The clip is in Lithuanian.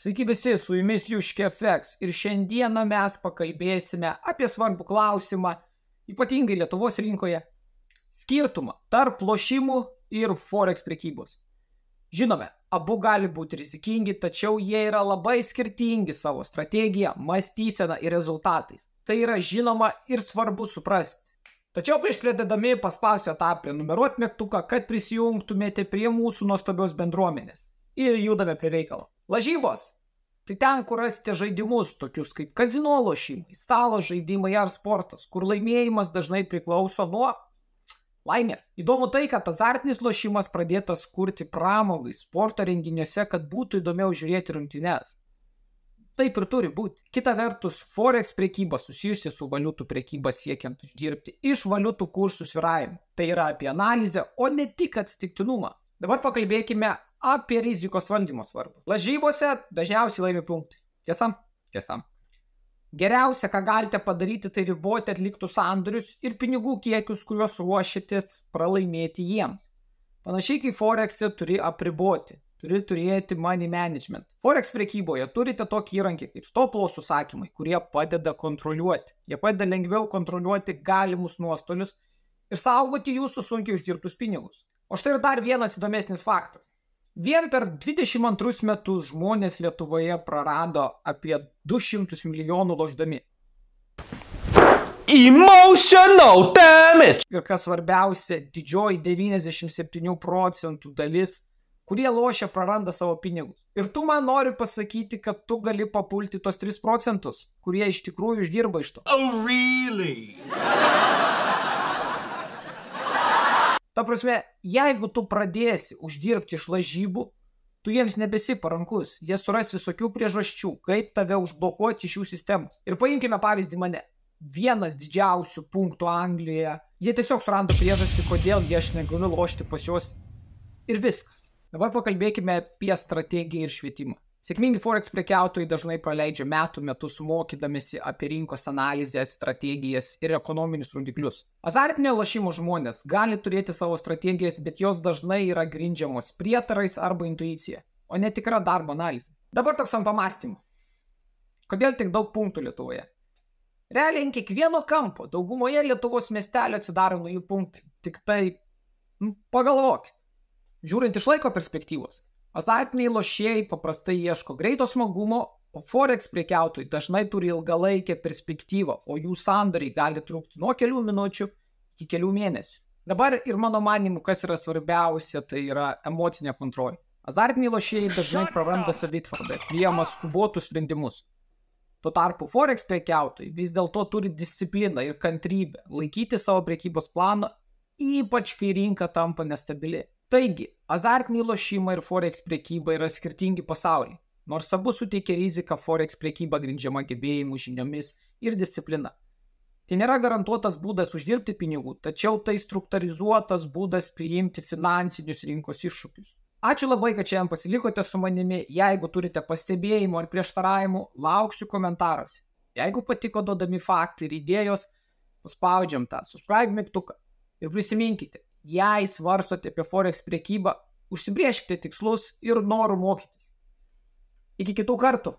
Sveiki visi, su jumis Juškefeks ir šiandieną mes pakalbėsime apie svarbų klausimą, ypatingai Lietuvos rinkoje, skirtumą tarp lošimų ir forex prekybos. Žinome, abu gali būti rizikingi, tačiau jie yra labai skirtingi savo strategija, mąstysena ir rezultatais. Tai yra žinoma ir svarbu suprasti. Tačiau prieš pradedami paspausiu tą prenumeruoti mygtuką, kad prisijungtumėte prie mūsų nuostabios bendruomenės. Ir judame prie reikalo. Lažybos. Tai ten, kur rasite žaidimus, tokius kaip kazino lošimai, stalo žaidimai ar sportas, kur laimėjimas dažnai priklauso nuo laimės. Įdomu tai, kad azartinis lošimas pradėtas kurti pramogai sporto renginiuose, kad būtų įdomiau žiūrėti rungtynes. Taip ir turi būti. Kita vertus, forex prekyba susijusi su valiutų prekyba siekiant uždirbti iš valiutų kursų svyravimų. Tai yra apie analizę, o ne tik atsitiktinumą. Dabar pakalbėkime apie rizikos valdymo svarbą. Lažybose dažniausiai laimi punktai. Tiesa? Tiesa. Geriausia, ką galite padaryti, tai riboti atliktus sandorius ir pinigų kiekius, kuriuos ruošitės pralaimėti jiems. Panašiai kaip forexe turi apriboti. Turi turėti money management. Forex prekyboje turite tokį įrankį kaip stop loss užsakymai, kurie padeda kontroliuoti. Jie padeda lengviau kontroliuoti galimus nuostolius ir saugoti jūsų sunkiai uždirbtus pinigus. O štai ir dar vienas įdomesnis faktas. Vien per 22 metus žmonės Lietuvoje prarado apie 200 milijonų lošdami. Emotional damage! Ir kas svarbiausia, didžioji 97% dalis, kurie lošia, praranda savo pinigus. Ir tu man nori pasakyti, kad tu gali papulti tos 3%, kurie iš tikrųjų uždirba iš to. Oh, really? Ta prasme, jeigu tu pradėsi uždirbti iš lažybų, tu jiems nebesi parankus. Jie suras visokių priežasčių, kaip tave užblokuoti iš jų sistemos. Ir paimkime pavyzdį mane. Vienas didžiausių punktų Anglijoje. Jie tiesiog suranda priežastį, kodėl aš negaliu lošti pas juos. Ir viskas. Dabar pakalbėkime apie strategiją ir švietimą. Sėkmingi forex prekiautojai dažnai praleidžia metus mokydamėsi apie rinkos analizę, strategijas ir ekonominius rodiklius. Azartinio lošimo žmonės gali turėti savo strategijas, bet jos dažnai yra grindžiamos prietarais arba intuicija, o ne tikra darbo analizė. Dabar toks ant pamąstymų. Kodėl tik daug punktų Lietuvoje? Realiai ant kiekvieno kampo, daugumoje Lietuvos miestelio atsidaro naujų punktų. Tik tai pagalvokit. Žiūrint iš laiko perspektyvos, azartiniai lošėjai paprastai ieško greito smagumo, o forex prekiautojai dažnai turi ilgalaikę perspektyvą, o jų sandoriai gali trukti nuo kelių minučių iki kelių mėnesių. Dabar ir mano manimu, kas yra svarbiausia, tai yra emocinė kontrolė. Azartiniai lošėjai dažnai praranda savitvardą, priima skubotus sprendimus. Tuo tarpu forex prekiautojai vis dėlto turi discipliną ir kantrybę laikyti savo prekybos planą, ypač kai rinka tampa nestabili. Taigi, azartiniai lošimai ir forex prekyba yra skirtingi pasauliai, nors abu suteikia riziką, forex prekyba grindžiama gebėjimų, žiniomis ir disciplina. Tai nėra garantuotas būdas uždirbti pinigų, tačiau tai struktūrizuotas būdas priimti finansinius rinkos iššūkius. Ačiū labai, kad šiandien pasilikote su manimi. Jeigu turite pastebėjimų ar prieštaravimų, lauksiu komentaruose. Jeigu patiko duodami faktai ir idėjos, paspaudžiam tą subscribe mygtuką ir prisiminkite. Jei svarstote apie forex prekybą, užsibrėžkite tikslus ir norų mokytis. Iki kitų kartų.